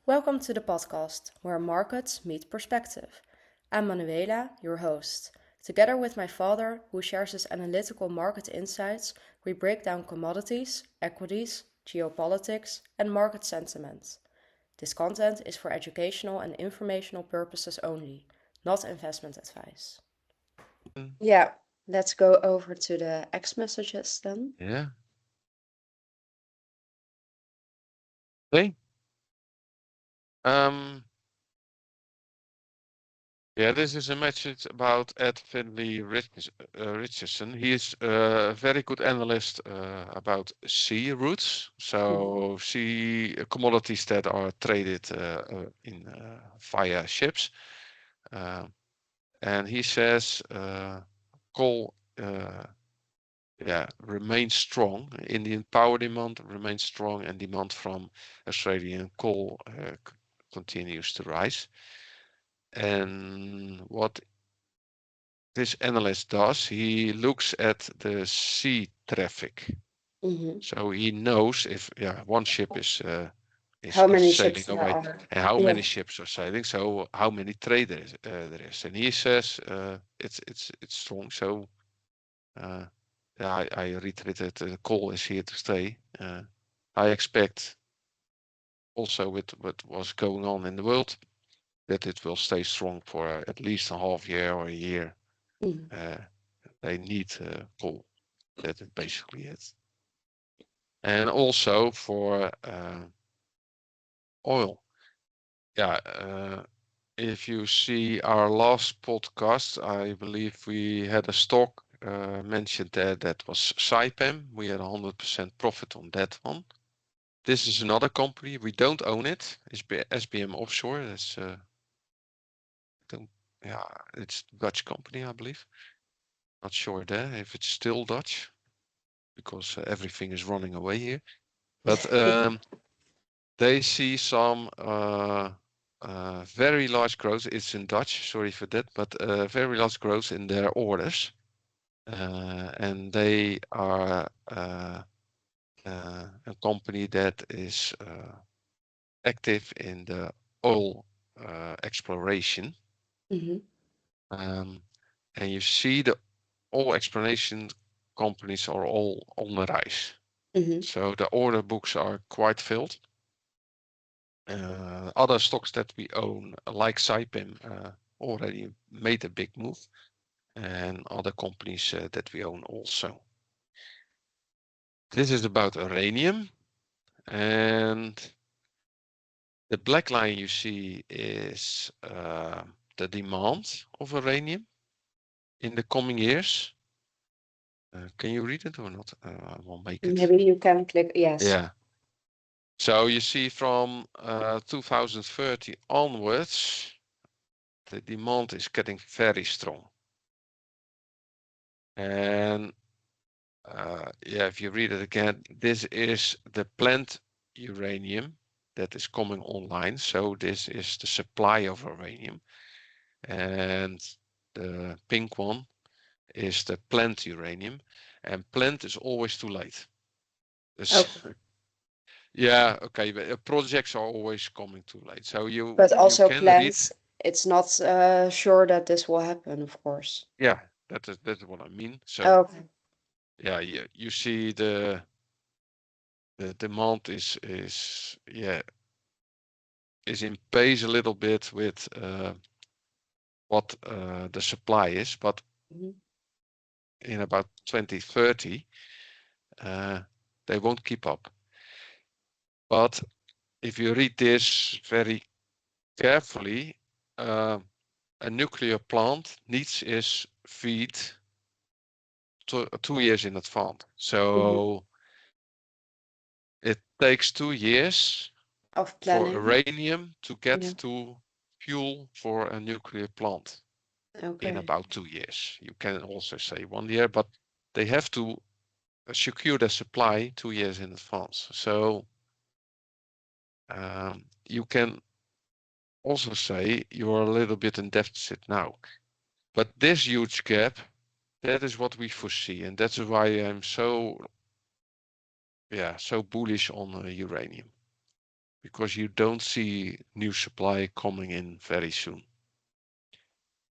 Welcome to the podcast where markets meet perspective. I'm Manuela, your host. Together with my father, who shares his analytical market insights, we break down commodities, equities, geopolitics, and market sentiment. This content is for educational and informational purposes only, not investment advice. Yeah, let's go over to the X messages then. Yeah. Okay. Um, yeah, this is a message about Ed Richardson. He is a very good analyst about sea routes, so sea commodities that are traded in via ships. And he says coal remains strong. Indian power demand remains strong, and demand from Australian coal continues to rise. And what this analyst does, he looks at the sea traffic. So he knows if one ship is How many sailing ships there away are? and how Yeah. many ships are sailing. So how many traders there is, and he says it's strong. So I reiterated the coal is here to stay. I expect also with what was going on in the world that it will stay strong for at least a half year or a year. They need coal. That is basically it. And also for oil. Yeah, if you see our last podcast, I believe we had a stock mentioned there that was Saipem. We had 100% profit on that one. This is another company. We don't own it. It's SBM Offshore. That's it's a Dutch company, I believe. Not sure there if it's still Dutch because everything is running away here. But they see some very large growth. It's in Dutch, sorry for that, but very large growth in their orders. And they are a company that is active in the oil exploration. And you see the oil exploration companies are all on the rise. So the order books are quite filled. Other stocks that we own, like Saipem, already made a big move, and other companies that we own also. This is about uranium, and the black line you see is the demand of uranium in the coming years. Can you read it or not? I will make it. Maybe you can click yes. Yeah. So you see from 2030 onwards, the demand is getting very strong. And if you read it again, this is the planned uranium that is coming online. So this is the supply of uranium. And the pink one is the planned uranium. And planned is always too late. Yeah, okay, but projects are always coming too late. So But you also can read. plans, it's not sure that this will happen, of course. Yeah, that's what I mean. So Okay. yeah, you see the demand is in pace a little bit with what the supply is, but in about 2030 they won't keep up. But if you read this very carefully, a nuclear plant needs its feed 2 years in advance. So it takes 2 years Of for planning. uranium to get Yeah. to fuel for a nuclear plant in Okay. about 2 years. You can also say 1 year, but they have to secure their supply 2 years in advance. So you can also say you're a little bit in deficit now. But this huge gap, that is what we foresee, and that's why I'm so bullish on uranium. because you don't see new supply coming in very soon.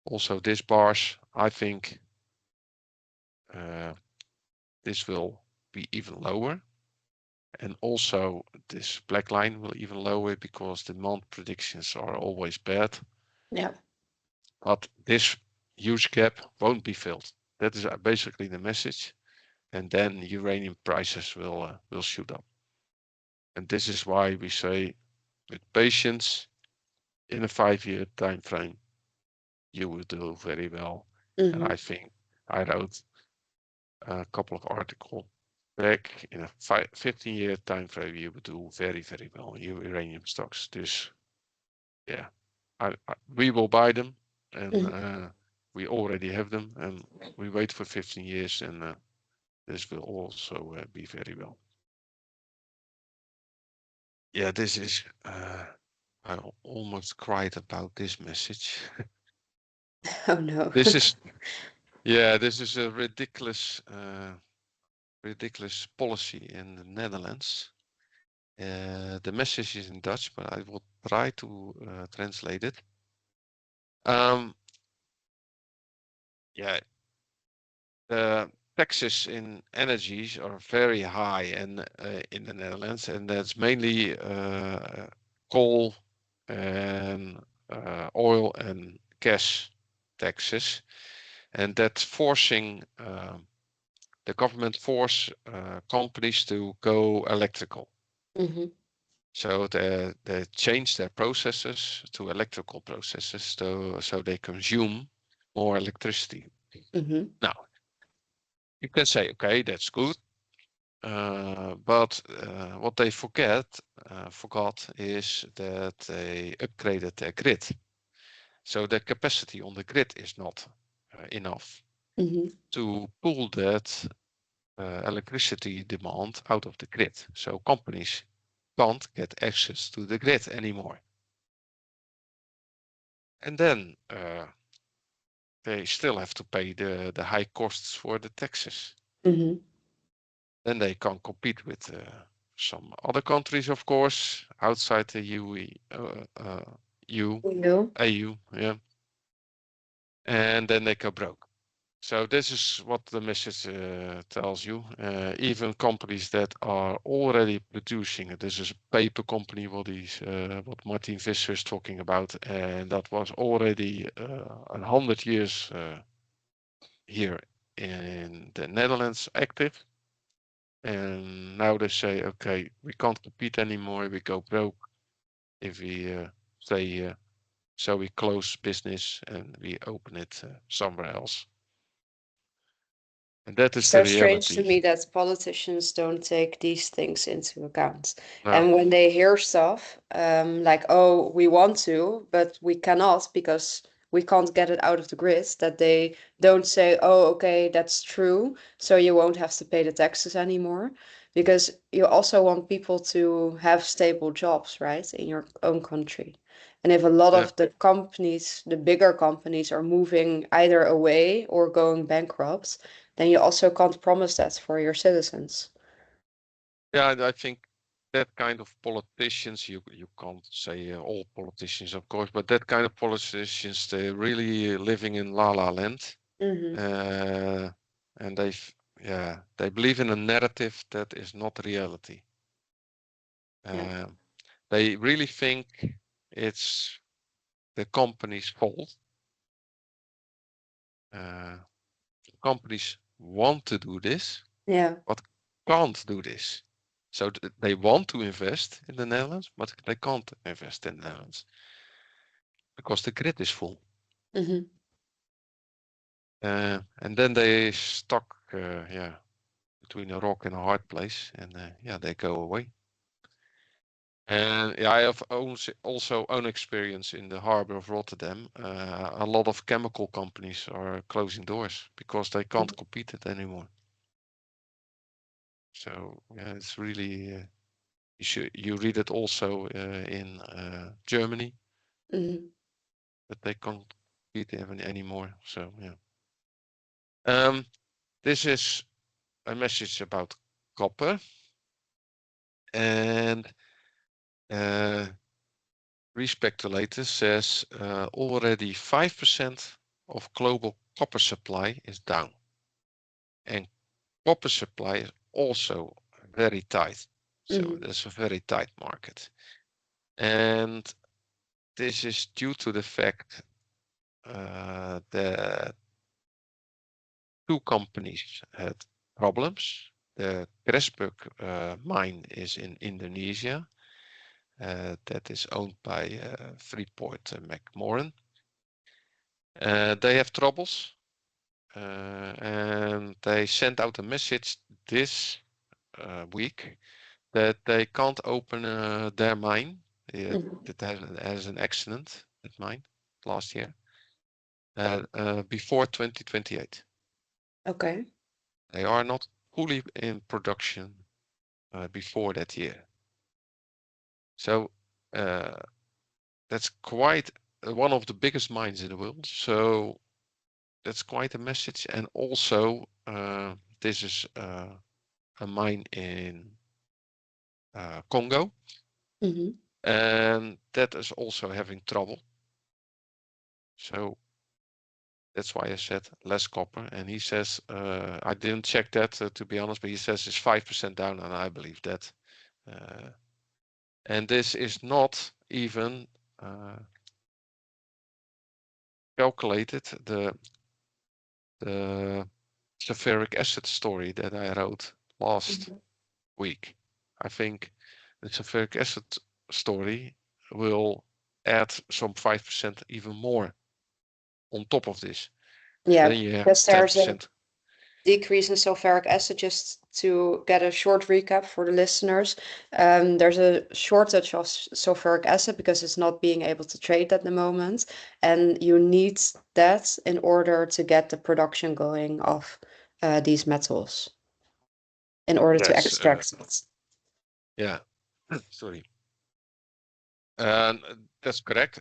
Also, this bars, I think this will be even lower. And also this black line will even lower because demand predictions are always bad. Yeah. But this huge gap won't be filled. That is basically the message. And then uranium prices will shoot up. And this is why we say with patience in a 5-year time frame, you will do very well. And I think I wrote a couple of articles back in a 15-year time frame, you would do very, very well in uranium stocks. This, yeah, we will buy them, and we already have them, and we wait for 15 years, and this will also be very well. Yeah, this is. I almost cried about this message. Oh no. This is, yeah, this is a ridiculous policy in the Netherlands. The message is in Dutch, but I will try to translate it. Yeah, the taxes in energies are very high in the Netherlands, and that's mainly coal and oil and gas taxes, and that's forcing the government force companies to go electrical. So they change their processes to electrical processes, so they consume more electricity. Now, you can say, okay, that's good. But what they forgot is that they upgraded their grid. So the capacity on the grid is not enough to pull that electricity demand out of the grid. So companies can't get access to the grid anymore. And then they still have to pay the high costs for the taxes. Then they can compete with some other countries, of course, outside the EU, yeah. And then they go broke. So this is what the message tells you. Even companies that are already producing it. This is a paper company what Martin Visser is talking about, and that was already 100 years here in the Netherlands active. And now they say, okay, we can't compete anymore. We go broke if we stay. So we close business and we open it somewhere else. And that is the So strange to reality. me that politicians don't take these things into account. No. And when they hear stuff like, oh, we want to, but we cannot because we can't get it out of the grid, that they don't say, oh, okay, that's true. So you won't have to pay the taxes anymore. Because you also want people to have stable jobs, right, in your own country. And if a lot Yeah. of the companies, the bigger companies, are moving either away or going bankrupt, then you also can't promise that for your citizens. Yeah, I think that kind of politicians, you can't say all politicians, of course, but that kind of politicians, they're really living in la la land. And they believe in a narrative that is not reality. They really think it's the company's fault. Companies want to do this, but can't do this. So they want to invest in the Netherlands, but they can't invest in the Netherlands because the grid is full. And then they stuck, between a rock and a hard place, and they go away. And I have also own experience in the harbor of Rotterdam. A lot of chemical companies are closing doors because they can't compete it anymore. So yeah, it's really you read it also in Germany that they can't compete even anymore. So yeah, this is a message about copper, and Respeculator says already 5% of global copper supply is down, and copper supply is also very tight. So there's a very tight market, and this is due to the fact that two companies had problems. The Grasberg mine is in Indonesia, that is owned by Freeport McMoran. They have troubles, and they sent out a message this week that they can't open their mine. That has an accident, that mine, last year, before 2028. Okay. They are not fully in production before that year. So that's quite one of the biggest mines in the world. So that's quite a message. And also, this is a mine in Congo, and that is also having trouble. So that's why I said less copper. And he says, I didn't check that to be honest, but he says it's 5% down, and I believe that. And this is not even calculated the sulfuric acid story that I wrote last week. I think the sulfuric acid story will add some 5% even more on top of this. Yeah, Then you have because there's a 10%. decrease in sulfuric acid. Just to get a short recap for the listeners, there's a shortage of sulfuric acid because it's not being able to trade at the moment, and you need that in order to get the production going of these metals in order to Yes, extract it. yeah, sorry. And that's correct.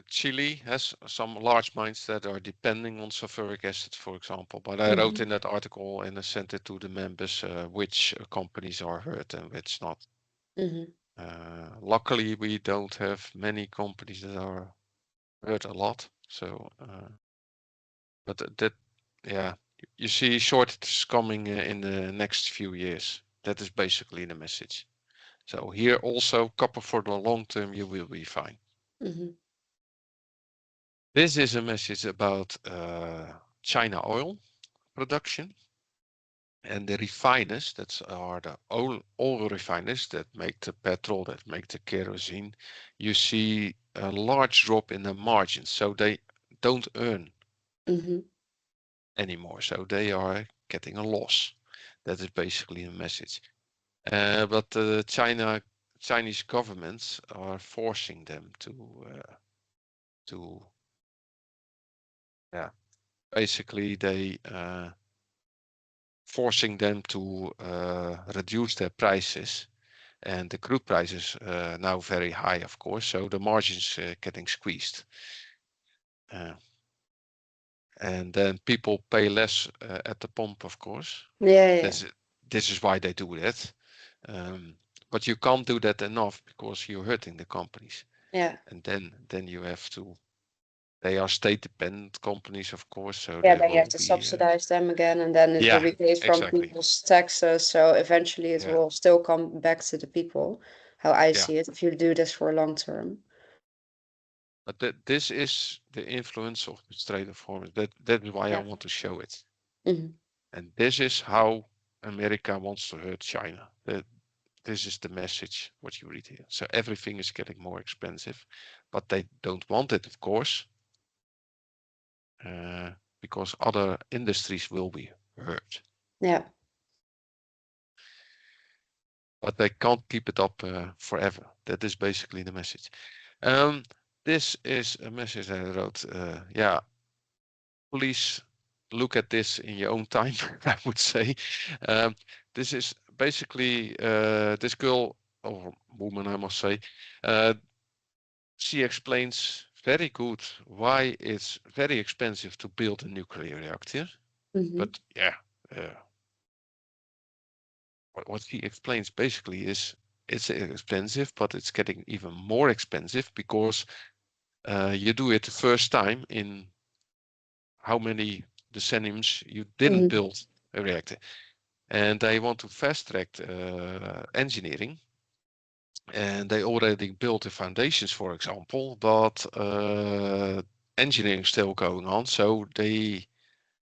Chile has some large mines that are depending on sulfuric acid, for example. But I wrote in that article and I sent it to the members which companies are hurt and which not. Luckily, we don't have many companies that are hurt a lot. So, but yeah, you see shortages coming in the next few years. That is basically the message. So here also, copper for the long term, you will be fine. This is a message about China oil production and the refiners that are the oil refiners that make the petrol, that make the kerosene. You see a large drop in the margins, so they don't earn anymore. So they are getting a loss. That is basically the message. But the Chinese governments are forcing them to yeah, basically they forcing them to reduce their prices, and the crude price is now very high, of course, so the margins getting squeezed. And then people pay less at the pump, of course. Yeah. This is why they do that. But you can't do that enough because you're hurting the companies. Yeah. And then you have to. They are state-dependent companies, of course, so Yeah, they then you have will to be. subsidize them again, and then it will Yeah, be paid from exactly. people's taxes. So eventually it Yeah, will still come back to the people, how I yeah. see it, if you do this for long term. But this is the influence of the trade reforms. That is why I Yeah. want to show it. Mhm. And this is how America wants to hurt China. This is the message what you read here. So everything is getting more expensive, but they don't want it, of course, because other industries will be hurt. Yeah. But they can't keep it up forever. That is basically the message. This is a message I wrote. Yeah, please look at this in your own time, I would say. This is basically this girl or woman, I must say. She explains very good why it's very expensive to build a nuclear reactor. But yeah, what she explains basically is it's expensive, but it's getting even more expensive because you do it the first time in how many decenniums you didn't build a reactor. And they want to fast track engineering. And they already built the foundations, for example, but engineering still going on. So they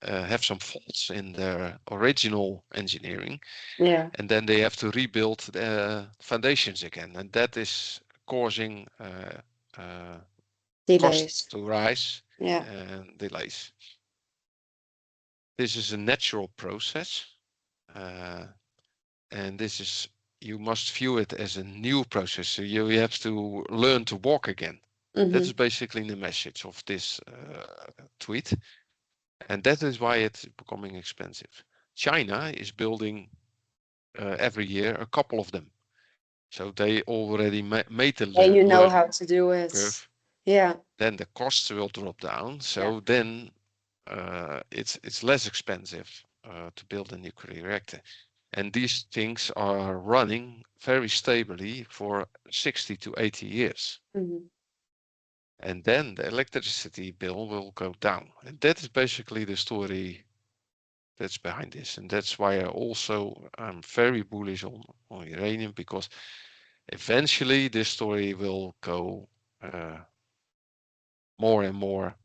have some faults in their original engineering. Yeah. And then they have to rebuild the foundations again. And that is causing costs Delays. to rise Yeah. and delays. This is a natural process. And this is, you must view it as a new process. So you have to learn to walk again. That is basically the message of this tweet. And that is why it's becoming expensive. China is building every year a couple of them. So they already made the And you know learning how to do it. curve. Yeah. Then the costs will drop down. Yeah. So then it's less expensive to build a nuclear reactor. And these things are running very stably for 60 to 80 years. And then the electricity bill will go down. And that is basically the story that's behind this. And that's why I'm very bullish on uranium, because eventually this story will go more and more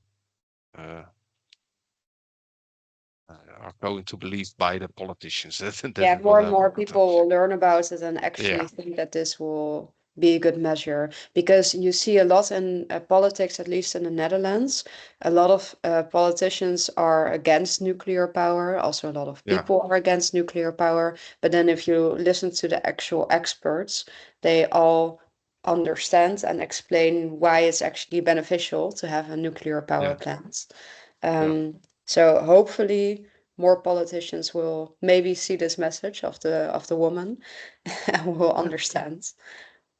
are going to believe by the politicians. That Yeah, is more what and more what I- people will learn about it and actually yeah, think that this will be a good measure because you see a lot in politics, at least in the Netherlands. A lot of politicians are against nuclear power. Also, a lot of yeah, people are against nuclear power. But then, if you listen to the actual experts, they all understand and explain why it's actually beneficial to have a nuclear power yeah, plant. yeah, So hopefully more politicians will maybe see this message of the woman and will yeah, understand.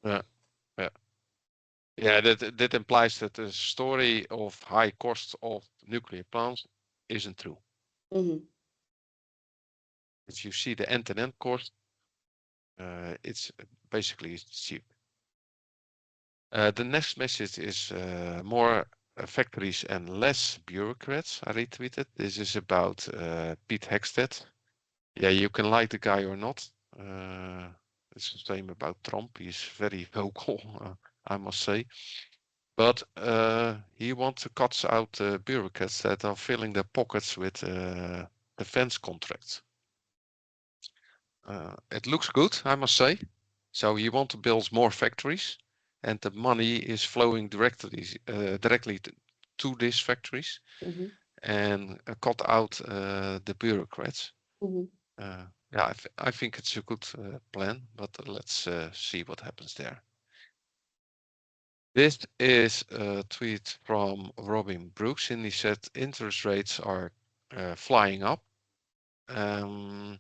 yeah, yeah. Yeah, that implies that the story of high costs of nuclear plants isn't true. Hmm. If you see the end-to-end cost, it's basically cheap. The next message is more factories and less bureaucrats. I retweeted. This is about Pete Hexted. Yeah, you can like the guy or not. It's the same about Trump. He's very vocal, I must say. But he wants to cut out bureaucrats that are filling their pockets with defense contracts. It looks good, I must say. So you want to build more factories, and the money is flowing directly to these factories, Hmm. and cut out the bureaucrats. Hmm. Yeah, I think it's a good plan, but let's see what happens there. This is a tweet from Robin Brooks, and he said interest rates are flying up. Um,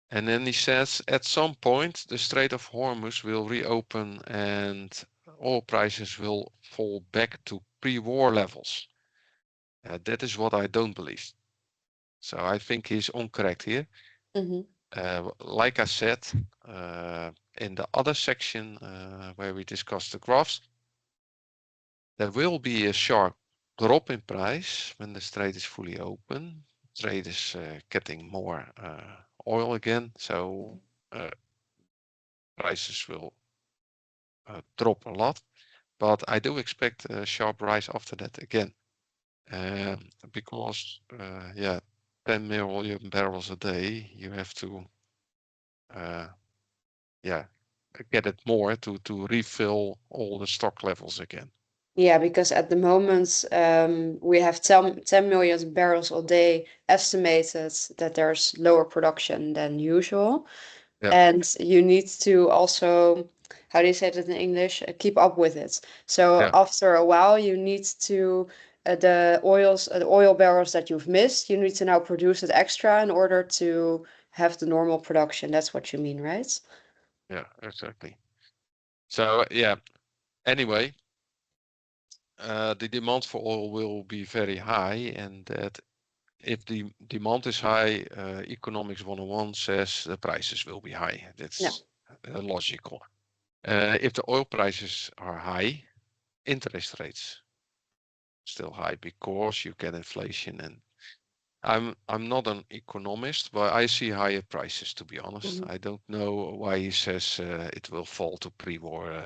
and then he says at some point the Strait of Hormuz will reopen and oil prices will fall back to pre-war levels. That is what I don't believe. So I think he's incorrect here. Hmm. Like I said in the other section where we discussed the graphs, there will be a sharp drop in price when the strait is fully open. Trade is getting more oil again, so prices will drop a lot. But I do expect a sharp rise after that again, because yeah, 10 million barrels a day, you have to yeah get it more to refill all the stock levels again. Yeah, because at the moment we have 10 million barrels a day estimated that there's lower production than usual. Yeah, And you need to also, how do you say that in English? Keep up with it. So yeah, after a while, you need to the oil barrels that you've missed, you need to now produce it extra in order to have the normal production. That's what you mean, right? yeah, exactly. So yeah, anyway, the demand for oil will be very high, and that if the demand is high, economics 101 says the prices will be high. Yeah. That's logical. If the oil prices are high, interest rates still high because you get inflation. And I'm not an economist, but I see higher prices, to be honest. I don't know why he says it will fall to pre-war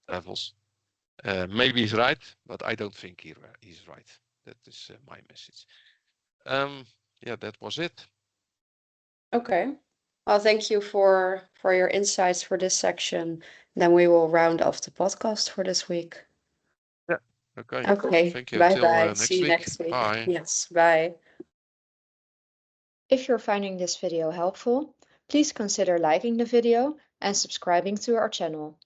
levels. Maybe he's right, but I don't think he's right. That is my message. Yeah, that was it. Okay. Well, thank you for your insights for this section. Then we will round off the podcast for this week. Yeah. Okay. Okay. Thank you. Bye Until bye. See next you week. next week. Bye. Yes. Bye. If you're finding this video helpful, please consider liking the video and subscribing to our channel.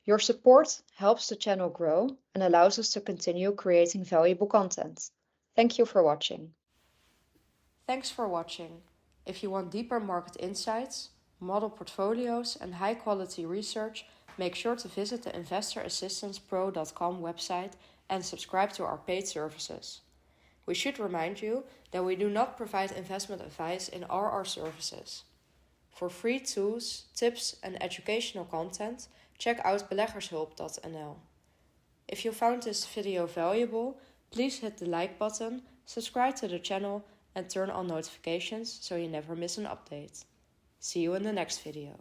Your support helps the channel grow and allows us to continue creating valuable content. Thank you for watching. Thanks for watching. If you want deeper market insights, model portfolios, and high-quality research, make sure to visit the investorassistancepro.com website and subscribe to our paid services. We should remind you that we do not provide investment advice in our services. For free tools, tips, and educational content, check out beleggershulp.nl. If you found this video valuable, please hit the like button, subscribe to the channel, and turn on notifications so you never miss an update. See you in the next video.